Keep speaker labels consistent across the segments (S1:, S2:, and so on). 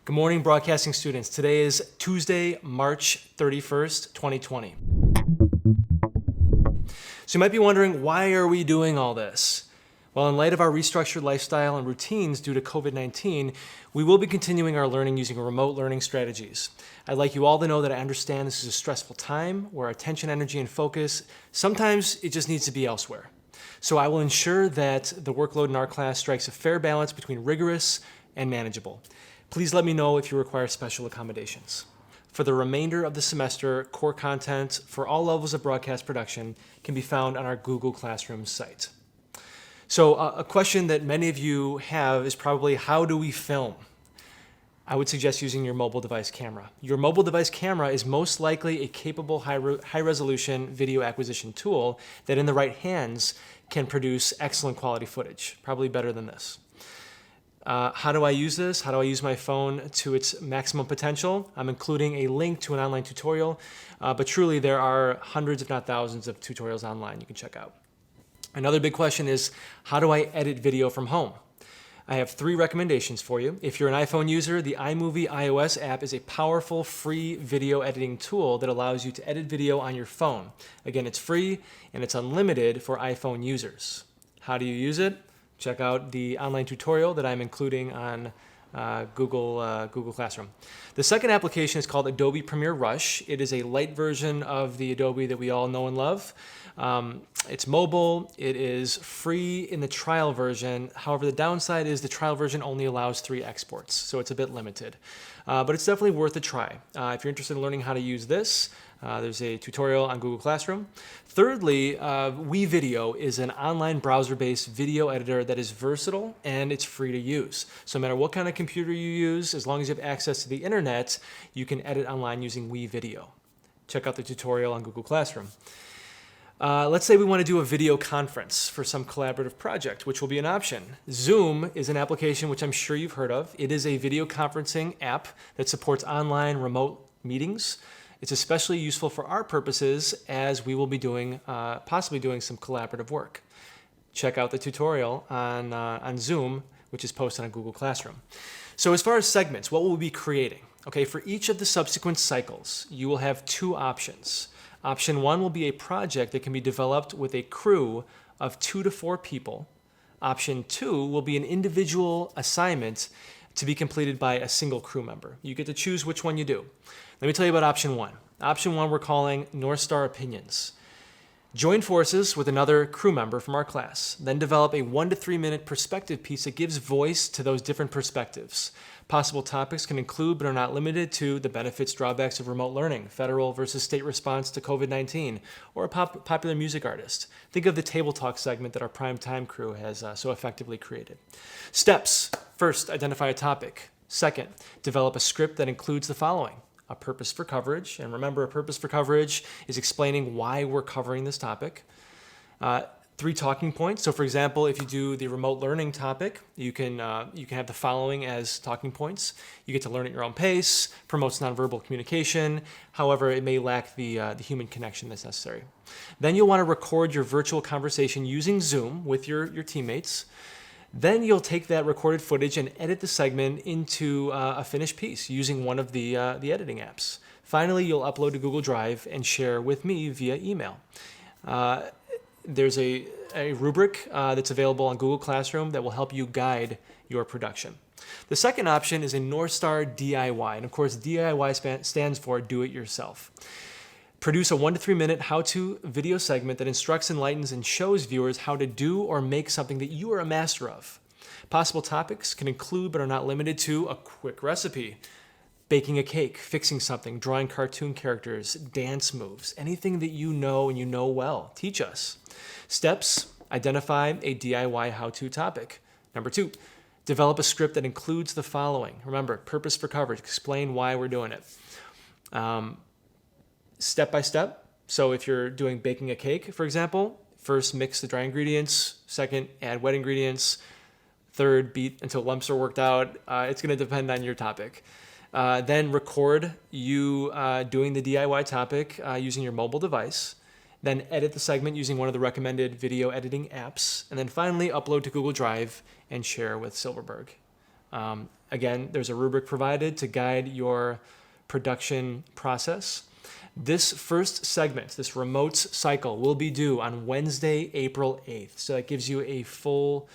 S1: Good morning, broadcasting students. Today is Tuesday, March 31st, 2020. So you might be wondering, why are we doing all this? Well, in light of our restructured lifestyle and routines due to COVID-19, we will be continuing our learning using remote learning strategies. I'd like you all to know that I understand this is a stressful time where attention, energy, and focus, sometimes it just needs to be elsewhere. So I will ensure that the workload in our class strikes a fair balance between rigorous and manageable. Please let me know if you require special accommodations. For the remainder of the semester, core content for all levels of broadcast production can be found on our Google Classroom site. So a question that many of you have is probably, how do we film? I would suggest using your mobile device camera. Your mobile device camera is most likely a capable high-resolution video acquisition tool that in the right hands can produce excellent quality footage, probably better than this. How do I use this? How do I use my phone to its maximum potential? I'm including a link to an online tutorial, but truly there are hundreds if not thousands of tutorials online you can check out. Another big question is, how do I edit video from home? I have 3 recommendations for you. If you're an iPhone user, the iMovie iOS app is a powerful free video editing tool that allows you to edit video on your phone. Again, it's free and it's unlimited for iPhone users. How do you use it? Check out the online tutorial that I'm including on Google Classroom. The second application is called Adobe Premiere Rush. It is a light version of the Adobe that we all know and love. It's mobile. It is free in the trial version. However, the downside is the trial version only allows 3 exports, so it's a bit limited. But it's definitely worth a try. If you're interested in learning how to use this, there's a tutorial on Google Classroom. Thirdly, WeVideo is an online browser-based video editor that is versatile and it's free to use. So no matter what kind of computer you use, as long as you have access to the internet, you can edit online using WeVideo. Check out the tutorial on Google Classroom. Let's say we want to do a video conference for some collaborative project, which will be an option. Zoom is an application which I'm sure you've heard of. It is a video conferencing app that supports online remote meetings. It's especially useful for our purposes as we will be doing, possibly doing some collaborative work. Check out the tutorial on Zoom, which is posted on Google Classroom. So as far as segments, what will we be creating? Okay, for each of the subsequent cycles, you will have 2 options. Option 1 will be a project that can be developed with a crew of 2 to 4 people. Option 2 will be an individual assignment to be completed by a single crew member. You get to choose which one you do. Let me tell you about option 1. Option 1 we're calling North Star Opinions. Join forces with another crew member from our class, then develop a 1 to 3 minute perspective piece that gives voice to those different perspectives. Possible topics can include, but are not limited to, the benefits, drawbacks of remote learning, federal versus state response to COVID-19, or a popular music artist. Think of the Table Talk segment that our primetime crew has so effectively created. Steps. First, identify a topic. Second, develop a script that includes the following: a purpose for coverage, and remember, a purpose for coverage is explaining why we're covering this topic. 3 talking points. So for example, if you do the remote learning topic, you can have the following as talking points. You get to learn at your own pace, promotes nonverbal communication. However, it may lack the human connection that's necessary. Then you'll want to record your virtual conversation using Zoom with your teammates. Then you'll take that recorded footage and edit the segment into a finished piece using one of the editing apps. Finally, you'll upload to Google Drive and share with me via email. There's a rubric that's available on Google Classroom that will help you guide your production. The second option is a North Star DIY, and of course DIY stands for do it yourself. Produce a 1 to 3 minute how-to video segment that instructs, enlightens, and shows viewers how to do or make something that you are a master of. Possible topics can include, but are not limited to, a quick recipe, baking a cake, fixing something, drawing cartoon characters, dance moves, anything that you know and you know well. Teach us. Steps: identify a DIY how-to topic. Number 2, develop a script that includes the following. Remember, purpose for coverage, explain why we're doing it. Step by step. So if you're doing baking a cake, for example, first mix the dry ingredients, second add wet ingredients, third beat until lumps are worked out. It's going to depend on your topic. Then record you doing the DIY topic using your mobile device. Then edit the segment using one of the recommended video editing apps. And then finally upload to Google Drive and share with Silverberg. Again, there's a rubric provided to guide your production process. This first segment, this remotes cycle, will be due on Wednesday, April 8th. So that gives you a full,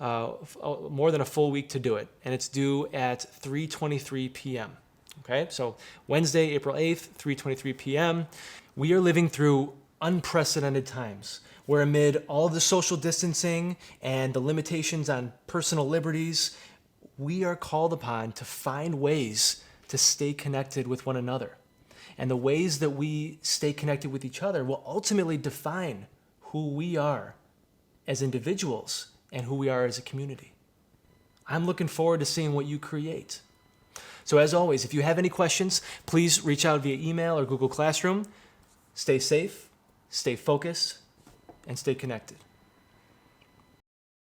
S1: more than a full week to do it. And it's due at 3:23 p.m. Okay, so Wednesday, April 8th, 3:23 p.m. We are living through unprecedented times, where amid all of the social distancing and the limitations on personal liberties, we are called upon to find ways to stay connected with one another. And the ways that we stay connected with each other will ultimately define who we are as individuals and who we are as a community. I'm looking forward to seeing what you create. So as always, if you have any questions, please reach out via email or Google Classroom. Stay safe, stay focused, and stay connected.